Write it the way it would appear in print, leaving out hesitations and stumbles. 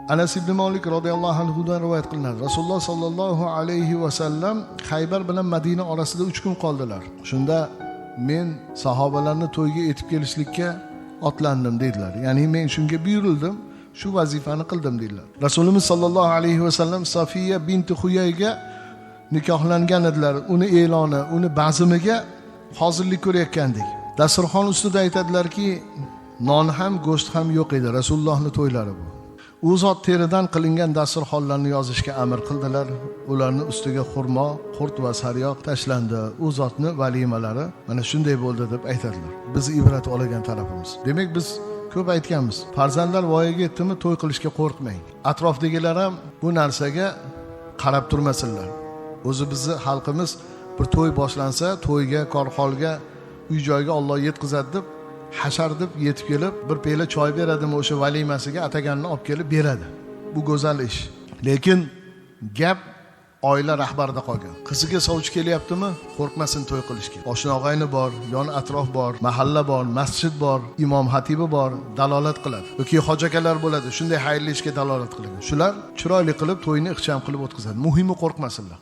Anas ibn Malik radhiyallohu anhudan rivoyat qilinadi. Rasululloh sallallohu alayhi va sallam Xaybar bilan Madina orasida 3 kun qoldilar. Shunda men sahobalarni to'yga yetib kelishlikka otlandim dedilar. Ya'ni men shunga buyurildim, shu vazifani qildim dedilar. Rasulimiz sallallohu alayhi va sallam Safiya binti Huyayga nikohlangan edilar. Uni e'loni, uni bazmiga hozirlik ko'rayotgandik. Dasturxon ustida aytadilarki, non ham, go'sht ham yo'q edi. Rasulullohning to'ylari bu. U zot teridan qilingan dasturxonlarni yozishga amr qildilar. Ularni ustiga xurmo, qurt va sariyog' tashlandi. U zotning valimalari mana shunday bo'ldi deb aytadilar. Biz ibrat olgan tarafimiz. Demak biz ko'p aytganmiz. Farzandlar voyaga yetdimi to'y qilishga qo'rqmang. Atrofdagilar ham bu narsaga qarab turmasinlar. O'zi bizni xalqimiz bir to'y boshlansa, to'yga, korxolga, uy-joyga Alloh yetkazadi deb hashar deb yetib kelib, bir pela choy beradimi o'sha valimasiga ataganini olib kelib beradi. Bu go'zal ish. Lekin gap oila rahbarida qolgan. Qiziga sovchi kelyaptimi? Qo'rqmasin to'y qilishga. Oshna-og'ayni bor, yon atrof bor, mahalla bor, masjid bor, imom xatibi bor, dalolat qiladi. Yoki hojakalar bo'ladi, shunday xayrli ishga dalolat qiladi. Shular chiroyli qilib to'yni ixcham qilib o'tkazadi. Muhimi qo'rqmasinlar.